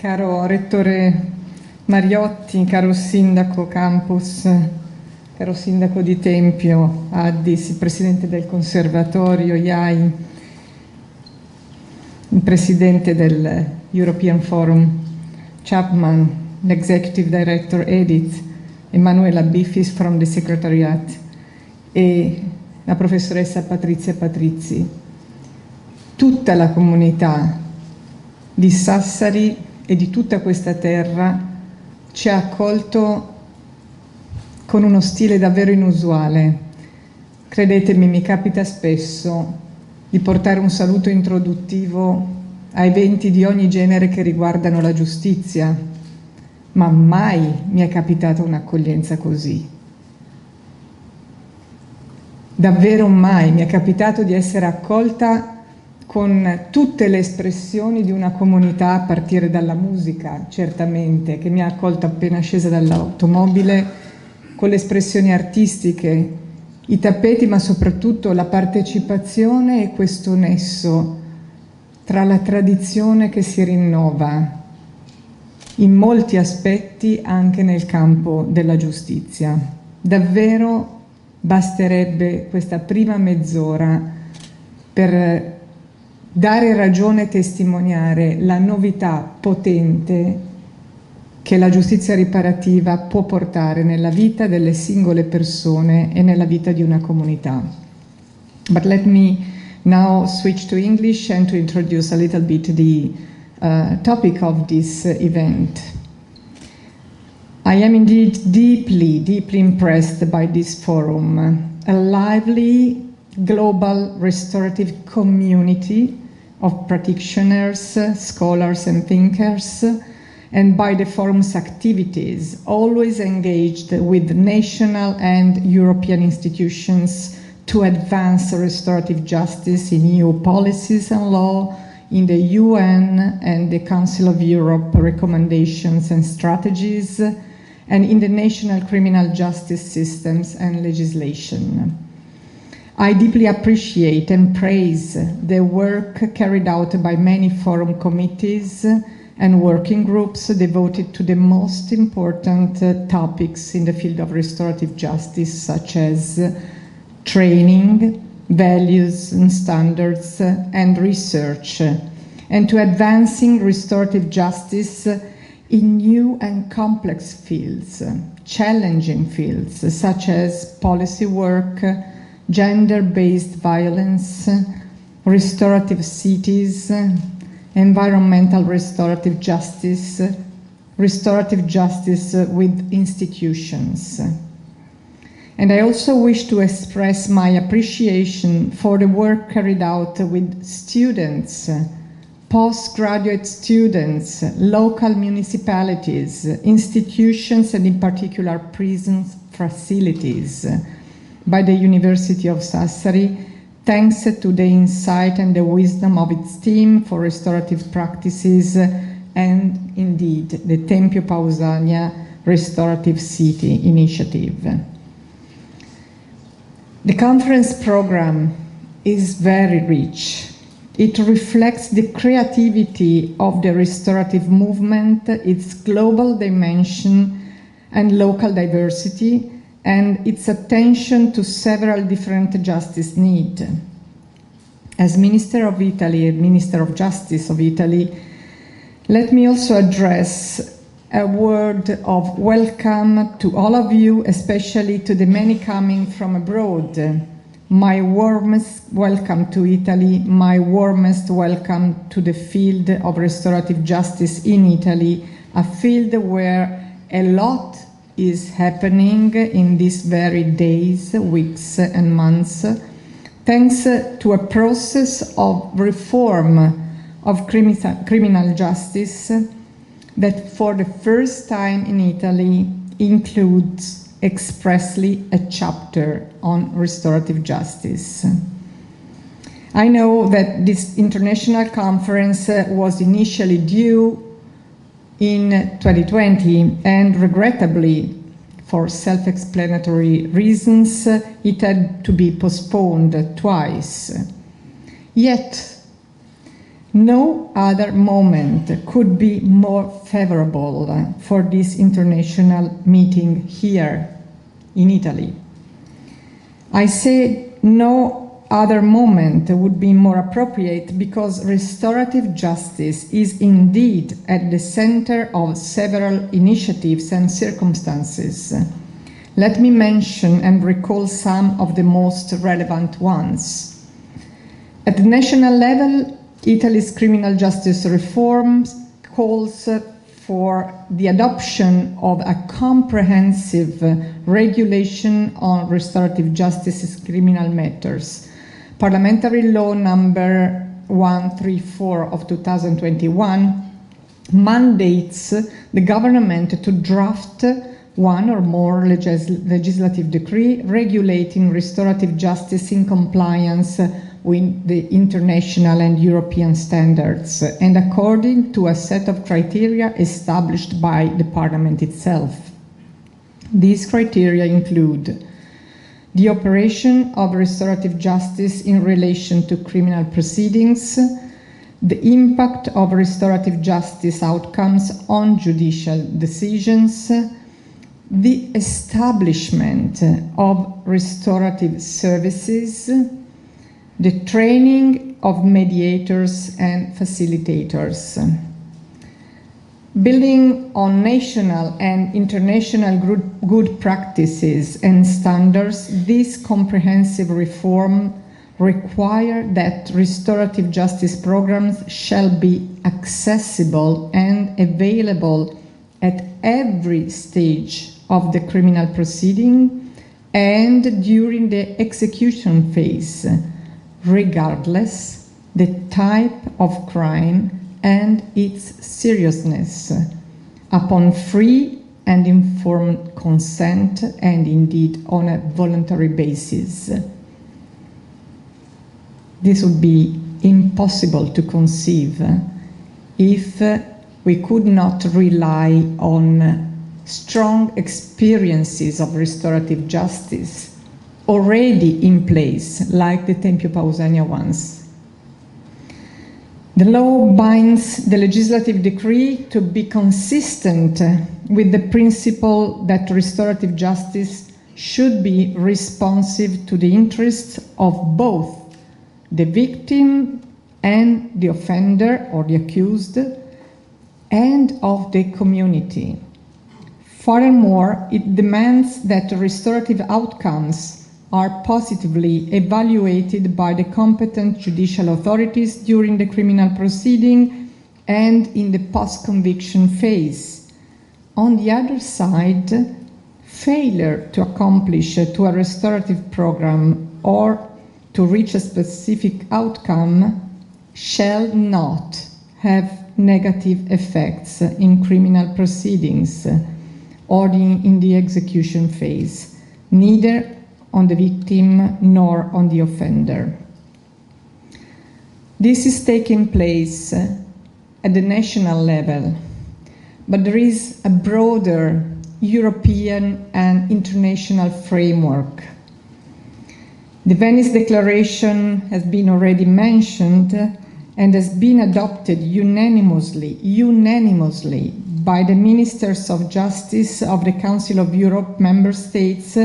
Caro Rettore Mariotti, caro Sindaco Campus, caro Sindaco di Tempio, Addis, il Presidente del Conservatorio, IAI, il Presidente del European Forum, Chapman, l'Executive Director Edith, Emanuela Biffis from the Secretariat e la Professoressa Patrizia Patrizi. Tutta la comunità di Sassari e di tutta questa terra ci ha accolto con uno stile davvero inusuale. Credetemi, mi capita spesso di portare un saluto introduttivo a eventi di ogni genere che riguardano la giustizia, ma mai mi è capitata un'accoglienza così. Davvero mai mi è capitato di essere accolta con tutte le espressioni di una comunità, a partire dalla musica, certamente, che mi ha accolto appena scesa dall'automobile, con le espressioni artistiche, i tappeti, ma soprattutto la partecipazione e questo nesso tra la tradizione che si rinnova in molti aspetti anche nel campo della giustizia. Davvero basterebbe questa prima mezz'ora per dare ragione e testimoniare la novità potente che la giustizia riparativa può portare nella vita delle singole persone e nella vita di una comunità. But let me now switch to English and to introduce a little bit the topic of this event. I am indeed deeply impressed by this forum, a lively global restorative community of practitioners, scholars and thinkers, and by the forum's activities, always engaged with national and European institutions to advance restorative justice in EU policies and law, in the UN and the Council of Europe recommendations and strategies, and in the national criminal justice systems and legislation. I deeply appreciate and praise the work carried out by many forum committees and working groups devoted to the most important topics in the field of restorative justice, such as training, values and standards, and research, and to advancing restorative justice in new and complex fields, challenging fields, such as policy work, gender-based violence, restorative cities, environmental restorative justice with institutions. And I also wish to express my appreciation for the work carried out with students, postgraduate students, local municipalities, institutions, and in particular prison facilities, by the University of Sassari, thanks to the insight and the wisdom of its team for restorative practices, and indeed the Tempio Pausania Restorative City Initiative. The conference program is very rich. It reflects the creativity of the restorative movement, its global dimension and local diversity, and its attention to several different justice needs. As Minister of Italy, Minister of Justice of Italy, let me also address a word of welcome to all of you, especially to the many coming from abroad. My warmest welcome to Italy, my warmest welcome to the field of restorative justice in Italy, a field where a lot is happening in these very days, weeks and months, thanks to a process of reform of criminal justice that for the first time in Italy includes expressly a chapter on restorative justice. I know that this international conference was initially due in 2020, and regrettably, for self-explanatory reasons, it had to be postponed twice. Yet, No other moment could be more favorable for this international meeting here in Italy. I say no other moment would be more appropriate because restorative justice is indeed at the center of several initiatives and circumstances. Let me mention and recall some of the most relevant ones. At the national level, Italy's criminal justice reform calls for the adoption of a comprehensive regulation on restorative justice's criminal matters. Parliamentary Law number 134 of 2021 mandates the government to draft one or more legislative decree regulating restorative justice in compliance with the international and European standards and according to a set of criteria established by the Parliament itself. These criteria include the operation of restorative justice in relation to criminal proceedings, the impact of restorative justice outcomes on judicial decisions, the establishment of restorative services, the training of mediators and facilitators. Building on national and international good practices and standards, this comprehensive reform requires that restorative justice programs shall be accessible and available at every stage of the criminal proceeding and during the execution phase, regardless the type of crime and its seriousness, upon free and informed consent and indeed on a voluntary basis. This would be impossible to conceive if we could not rely on strong experiences of restorative justice already in place, like the Tempio Pausania ones. The law binds the legislative decree to be consistent with the principle that restorative justice should be responsive to the interests of both the victim and the offender or the accused, and of the community. Furthermore, it demands that restorative outcomes are positively evaluated by the competent judicial authorities during the criminal proceeding and in the post-conviction phase. On the other side, failure to accomplish to a restorative program or to reach a specific outcome shall not have negative effects in criminal proceedings or in the execution phase, neither on the victim nor on the offender. This is taking place at the national level, but there is a broader European and international framework. The Venice Declaration has been already mentioned and has been adopted unanimously by the Ministers of Justice of the Council of Europe member states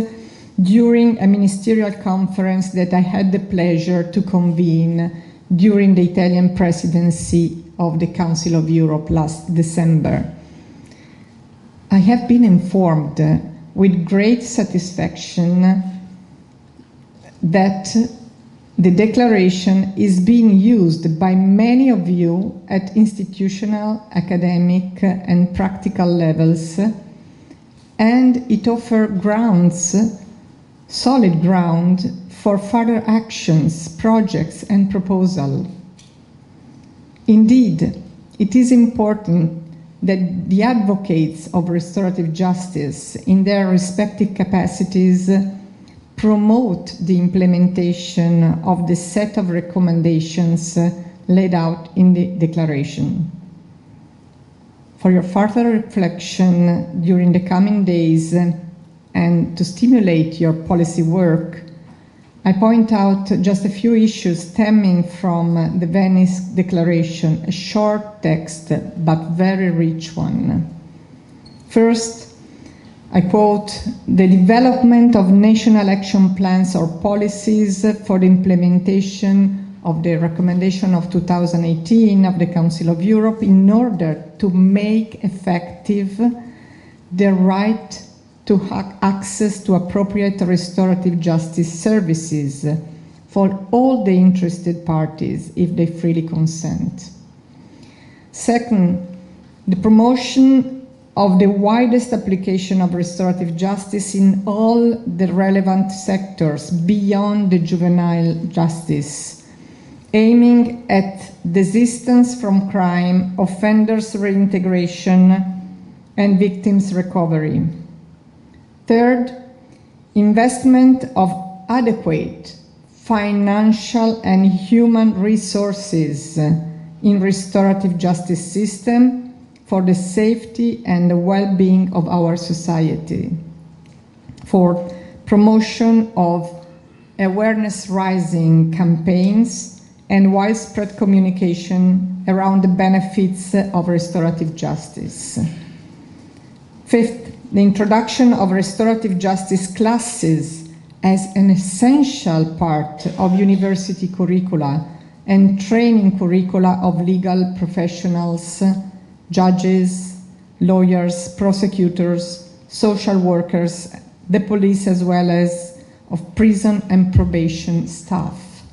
during a ministerial conference that I had the pleasure to convene during the Italian presidency of the Council of Europe last December. I have been informed with great satisfaction that the declaration is being used by many of you at institutional, academic, and practical levels, and it offers grounds, solid ground, for further actions, projects, and proposals. Indeed, it is important that the advocates of restorative justice, in their respective capacities, promote the implementation of the set of recommendations laid out in the declaration. For your further reflection during the coming days and to stimulate your policy work, I point out just a few issues stemming from the Venice Declaration, a short text but very rich one. First, I quote, "The development of national action plans or policies for the implementation of the recommendation of 2018 of the Council of Europe in order to make effective the right to access to appropriate restorative justice services for all the interested parties if they freely consent. Second, the promotion of the widest application of restorative justice in all the relevant sectors beyond the juvenile justice, aiming at desistance from crime, offenders' reintegration, and victims' recovery. Third, investment of adequate financial and human resources in restorative justice system for the safety and the well-being of our society. Fourth, promotion of awareness-raising campaigns and widespread communication around the benefits of restorative justice. Fifth, the introduction of restorative justice classes as an essential part of university curricula and training curricula of legal professionals, judges, lawyers, prosecutors, social workers, the police, as well as of prison and probation staff.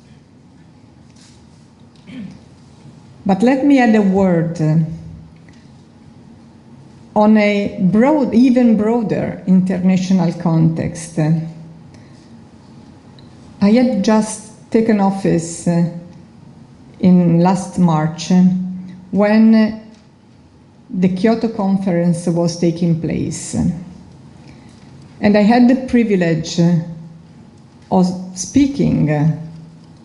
But let me add a word on a broad, even broader international context. I had just taken office in last March when the Kyoto conference was taking place. And I had the privilege of speaking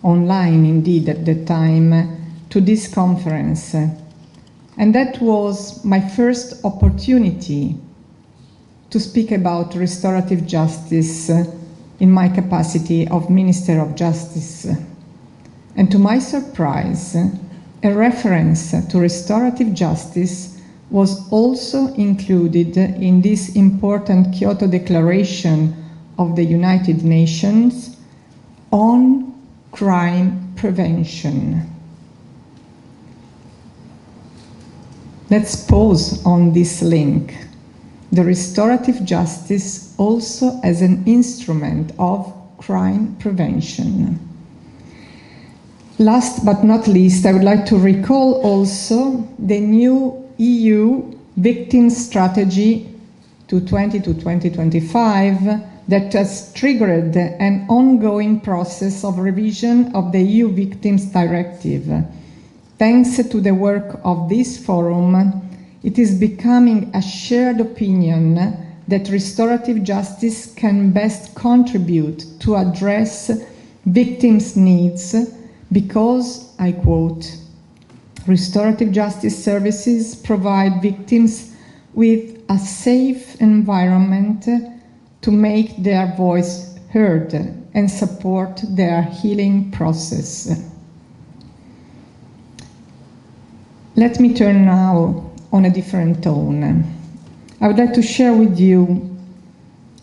online, indeed, at the time, to this conference. And that was my first opportunity to speak about restorative justice in my capacity of Minister of Justice. And to my surprise, a reference to restorative justice was also included in this important Kyoto Declaration of the United Nations on crime prevention. Let's pause on this link. The restorative justice also as an instrument of crime prevention. Last but not least, I would like to recall also the new EU Victim Strategy 2020 to 2025 that has triggered an ongoing process of revision of the EU Victims Directive. Thanks to the work of this forum, it is becoming a shared opinion that restorative justice can best contribute to address victims' needs because, I quote, restorative justice services provide victims with a safe environment to make their voice heard and support their healing process. Let me turn now on a different tone. I would like to share with you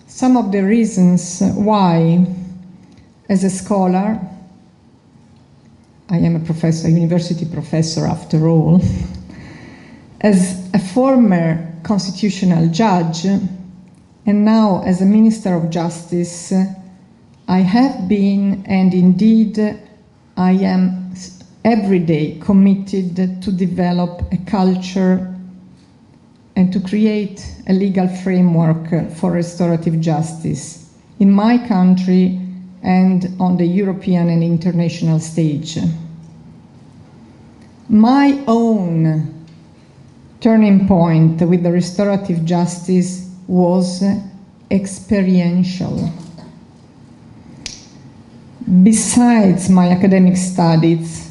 some of the reasons why, as a scholar, I am a professor, a university professor after all, as a former constitutional judge, and now as a Minister of Justice, I have been, and indeed I am every day committed to develop a culture and to create a legal framework for restorative justice in my country and on the European and international stage. My own turning point with the restorative justice was experiential. Besides my academic studies,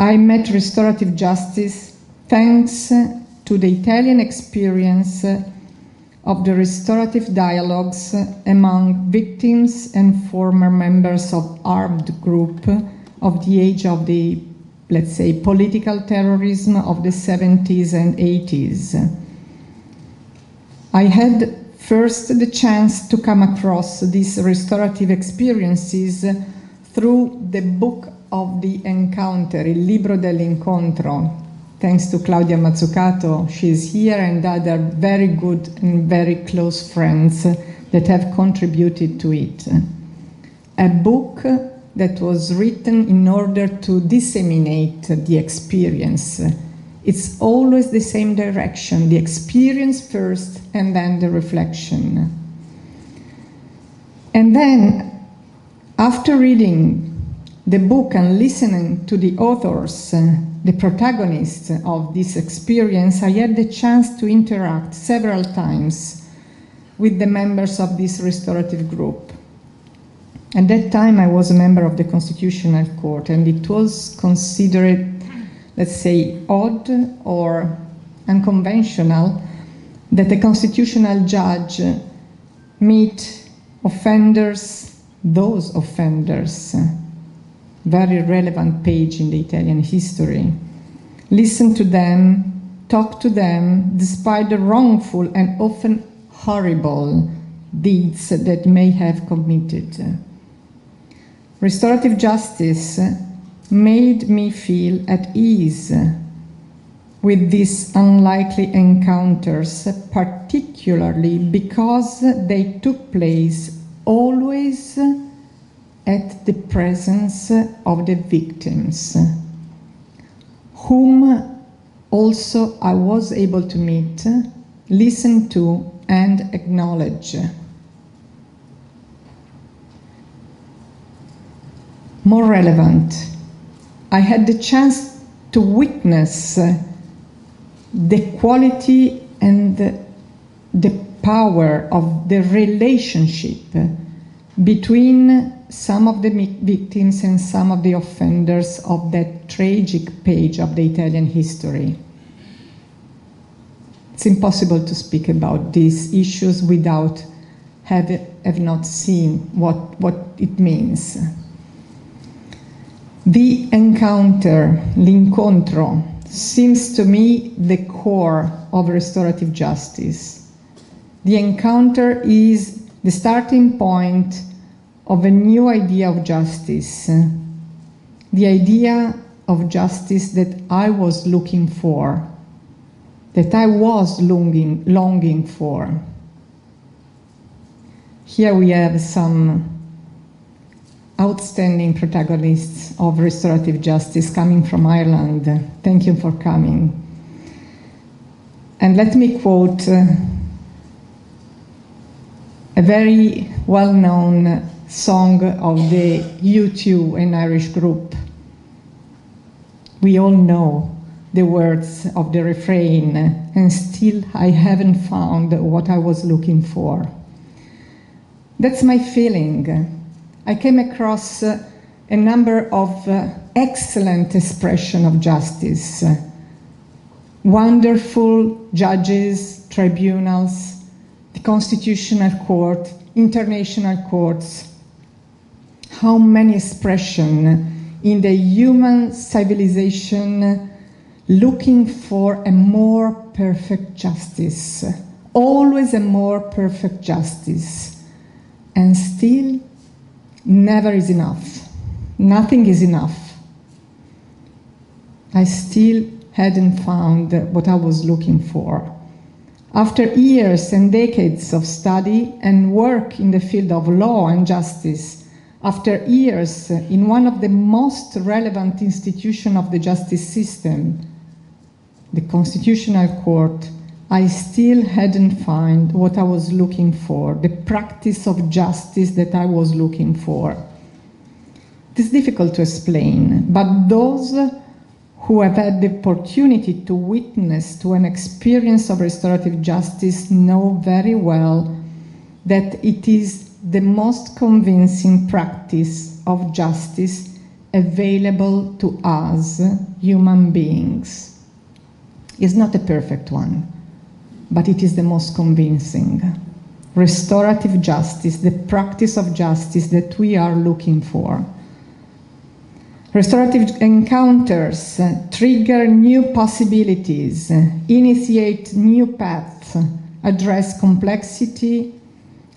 I met restorative justice thanks to the Italian experience of the restorative dialogues among victims and former members of armed group of the age of the, let's say, political terrorism of the 70s and 80s. I had first the chance to come across these restorative experiences through the book of the encounter, il libro dell'incontro. Thanks to Claudia Mazzucato, she is here, and other very good and very close friends that have contributed to it. A book that was written in order to disseminate the experience. It's always the same direction, the experience first and then the reflection. And then, after reading the book and listening to the authors, the protagonists of this experience, I had the chance to interact several times with the members of this restorative group. At that time, I was a member of the Constitutional Court, and it was considered, let's say, odd or unconventional that a constitutional judge meet offenders, those offenders, very relevant page in the Italian history, listen to them, talk to them, despite the wrongful and often horrible deeds that may have committed. Restorative justice made me feel at ease with these unlikely encounters, particularly because they took place always at the presence of the victims, whom also I was able to meet, listen to, and acknowledge. More relevant, I had the chance to witness the quality and the power of the relationship between some of the victims and some of the offenders of that tragic page of the Italian history. It's impossible to speak about these issues without have not seen what it means. The encounter, l'incontro, seems to me the core of restorative justice. The encounter is the starting point of a new idea of justice, the idea of justice that I was looking for, that I was longing for. Here we have some outstanding protagonists of restorative justice coming from Ireland. Thank you for coming. And let me quote a very well-known song of the U2, an Irish group. We all know the words of the refrain, and still I haven't found what I was looking for. That's my feeling. I came across a number of excellent expressions of justice, wonderful judges, tribunals, the Constitutional Court, international courts. How many expressions in the human civilization looking for a more perfect justice, always a more perfect justice, and still never is enough. Nothing is enough. I still hadn't found what I was looking for. After years and decades of study and work in the field of law and justice, after years in one of the most relevant institutions of the justice system, the Constitutional Court, I still hadn't found what I was looking for, the practice of justice that I was looking for. It is difficult to explain, but those who have had the opportunity to witness to an experience of restorative justice know very well that it is the most convincing practice of justice available to us, human beings. It's not a perfect one. but it is the most convincing. Restorative justice, the practice of justice that we are looking for. Restorative encounters trigger new possibilities, initiate new paths, address complexity,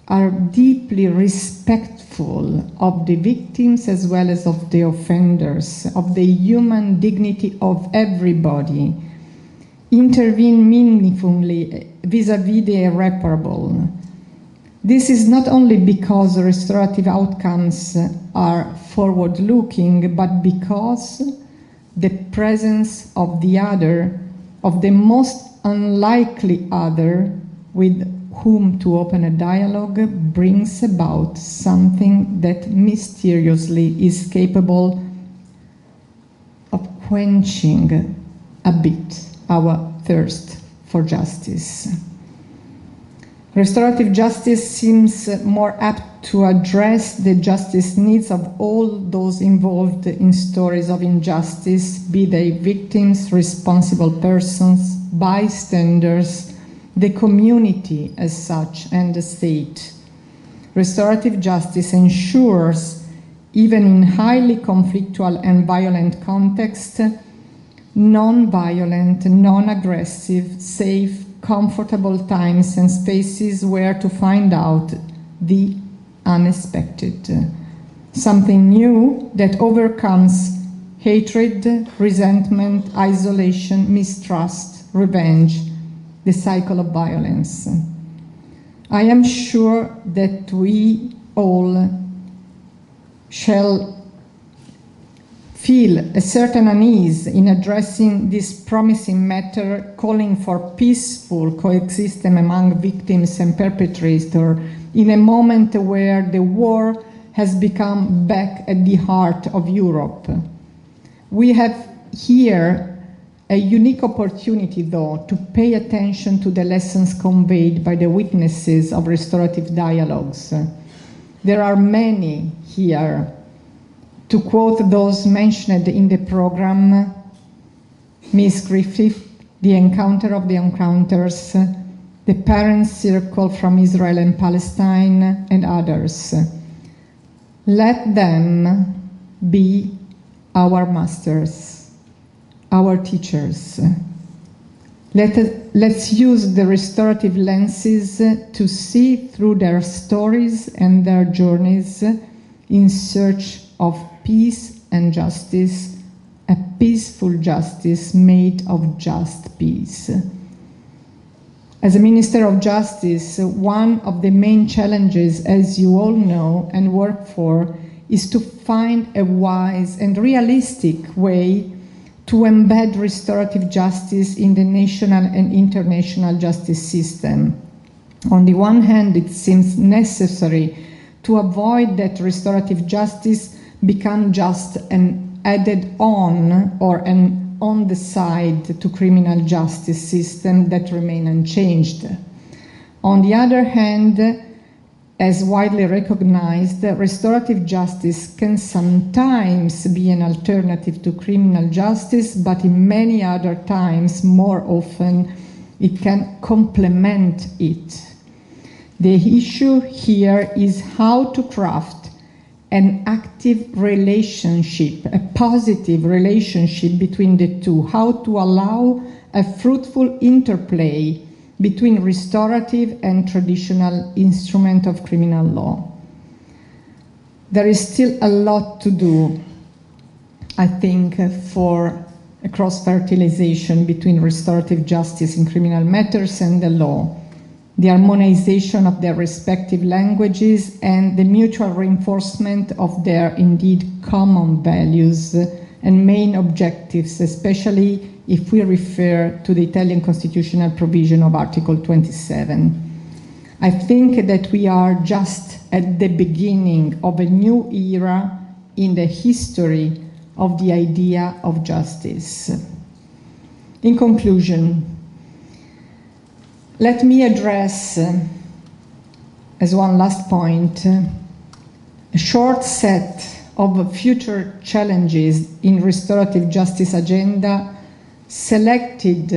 are deeply respectful of the victims as well as of the offenders, of the human dignity of everybody, intervene meaningfully vis-à-vis the irreparable. This is not only because restorative outcomes are forward-looking, but because the presence of the other, of the most unlikely other with whom to open a dialogue, brings about something that mysteriously is capable of quenching a bit our thirst for justice. Restorative justice seems more apt to address the justice needs of all those involved in stories of injustice, be they victims, responsible persons, bystanders, the community as such, and the state. Restorative justice ensures, even in highly conflictual and violent contexts, non-violent, non-aggressive, safe, comfortable times and spaces where to find out the unexpected. Something new that overcomes hatred, resentment, isolation, mistrust, revenge, the cycle of violence. I am sure that we all shall feel a certain unease in addressing this promising matter, calling for peaceful coexistence among victims and perpetrators in a moment where the war has become back at the heart of Europe. We have here a unique opportunity, though, to pay attention to the lessons conveyed by the witnesses of restorative dialogues. There are many here. To quote those mentioned in the program, Miss Griffith, the encounter of the encounters, the Parents' Circle from Israel and Palestine, and others. Let them be our masters, our teachers. Let's use the restorative lenses to see through their stories and their journeys in search of peace and justice, a peaceful justice made of just peace. As a Minister of Justice, one of the main challenges, as you all know and work for, is to find a wise and realistic way to embed restorative justice in the national and international justice system. On the one hand, it seems necessary to avoid that restorative justice become just an added on or an on the side to criminal justice system that remain unchanged. On the other hand, as widely recognized, restorative justice can sometimes be an alternative to criminal justice, but in many other times, more often, it can complement it. The issue here is how to craft an active relationship, a positive relationship between the two, how to allow a fruitful interplay between restorative and traditional instrument of criminal law. There is still a lot to do, I think, for a cross-fertilization between restorative justice in criminal matters and the law, the harmonization of their respective languages, and the mutual reinforcement of their indeed common values and main objectives, especially if we refer to the Italian constitutional provision of Article 27. I think that we are just at the beginning of a new era in the history of the idea of justice. In conclusion, let me address, as one last point, a short set of future challenges in restorative justice agenda selected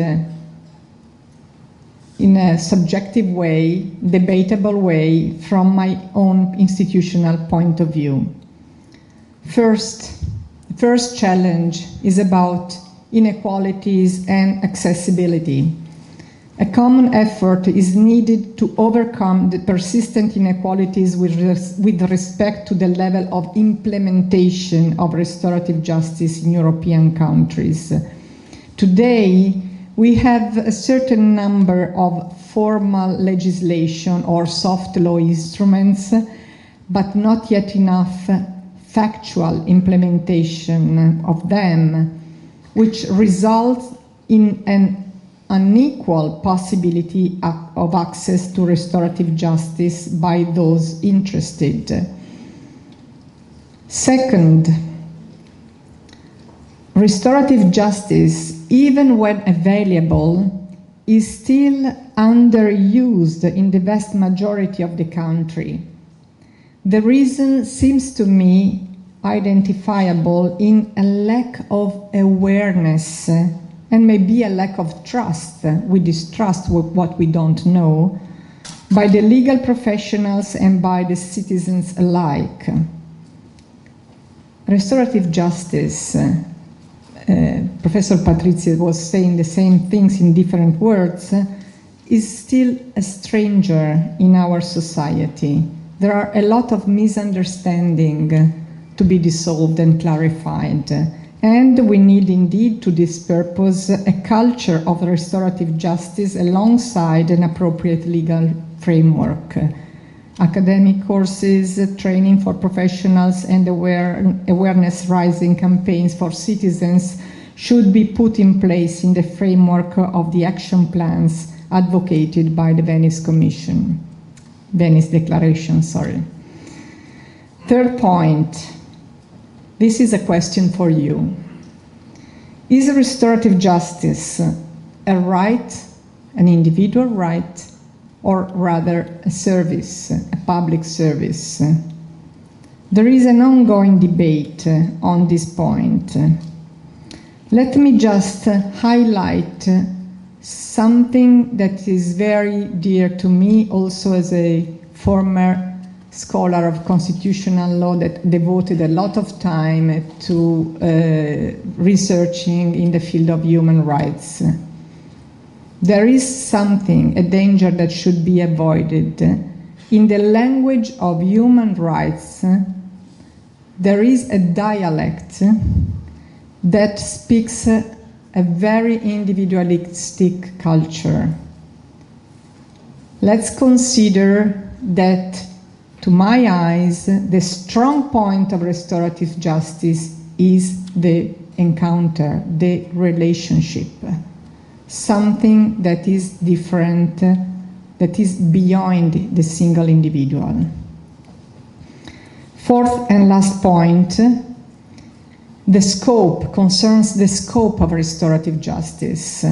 in a subjective way, debatable way, from my own institutional point of view. The first challenge is about inequalities and accessibility. A common effort is needed to overcome the persistent inequalities with respect to the level of implementation of restorative justice in European countries. Today, we have a certain number of formal legislation or soft law instruments, but not yet enough factual implementation of them, which results in an unequal possibility of access to restorative justice by those interested. Second, restorative justice, even when available, is still underused in the vast majority of the country. The reason seems to me identifiable in a lack of awareness and maybe a lack of trust. We distrust what we don't know by the legal professionals and by the citizens alike. Restorative justice, Professor Patrizia was saying the same things in different words, is still a stranger in our society. There are a lot of misunderstanding to be dissolved and clarified. And we need indeed, to this purpose, a culture of restorative justice alongside an appropriate legal framework. Academic courses, training for professionals, and awareness-raising campaigns for citizens should be put in place in the framework of the action plans advocated by the Venice Declaration. Third point. This is a question for you. Is restorative justice a right, an individual right, or rather a service, a public service? There is an ongoing debate on this point. Let me just highlight something that is very dear to me, also as a former scholar of constitutional law that devoted a lot of time to researching in the field of human rights. There is something, a danger that should be avoided. In the language of human rights, there is a dialect that speaks a very individualistic culture. Let's consider that, to my eyes, the strong point of restorative justice is the encounter, the relationship, something that is different, that is beyond the single individual. Fourth and last point, the scope concerns the scope of restorative justice.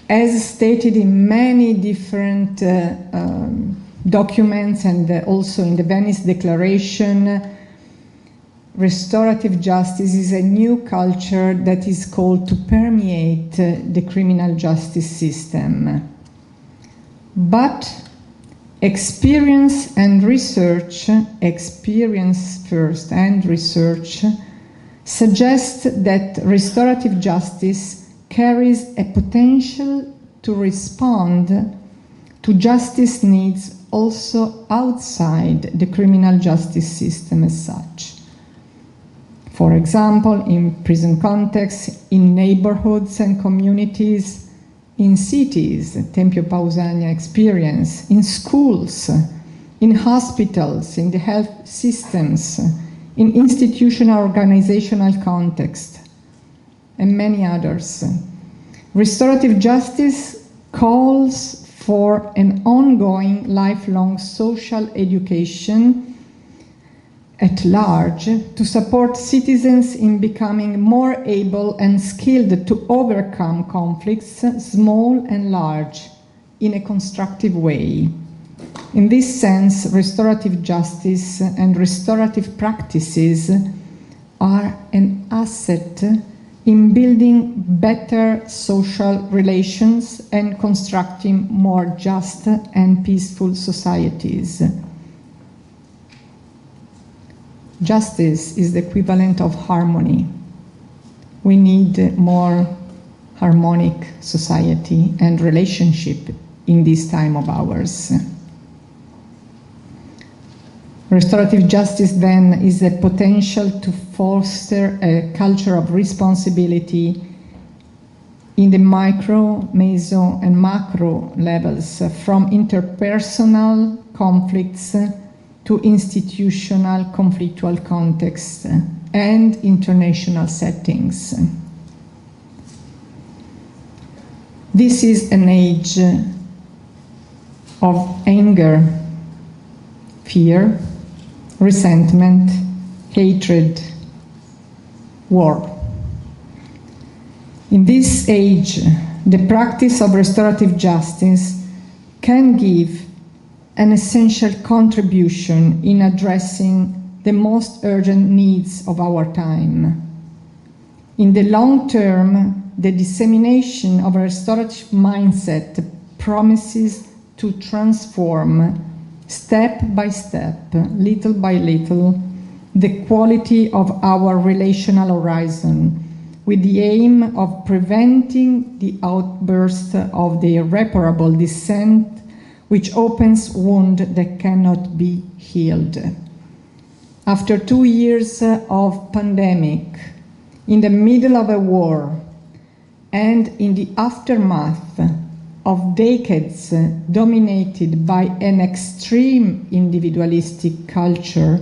As stated in many different documents and also in the Venice Declaration, restorative justice is a new culture that is called to permeate the criminal justice system. But experience first and research, suggest that restorative justice carries a potential to respond to justice needs also outside the criminal justice system as such. For example, in prison contexts, in neighborhoods and communities, in cities, Tempio Pausania experience, in schools, in hospitals, in the health systems, in institutional organizational context, and many others. Restorative justice calls for an ongoing lifelong social education at large to support citizens in becoming more able and skilled to overcome conflicts, small and large, in a constructive way. In this sense, restorative justice and restorative practices are an asset in building better social relations and constructing more just and peaceful societies. Justice is the equivalent of harmony. We need more harmonic society and relationship in this time of ours. Restorative justice, then, is a potential to foster a culture of responsibility in the micro, meso, and macro levels, from interpersonal conflicts to institutional conflictual contexts and international settings. This is an age of anger, fear, resentment, hatred, war. In this age, the practice of restorative justice can give an essential contribution in addressing the most urgent needs of our time. In the long term, the dissemination of a restorative mindset promises to transform, step by step, little by little, the quality of our relational horizon, with the aim of preventing the outburst of the irreparable dissent which opens wound that cannot be healed. After 2 years of pandemic, in the middle of a war, and in the aftermath of decades dominated by an extreme individualistic culture,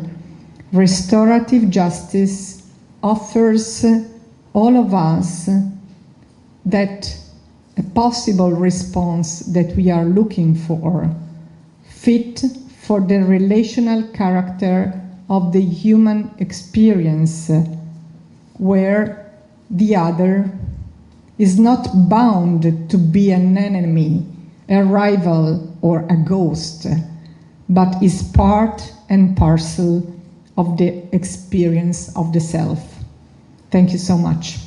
restorative justice offers all of us that a possible response that we are looking for, fit for the relational character of the human experience, where the other is not bound to be an enemy, a rival, or a ghost, but is part and parcel of the experience of the self. Thank you so much.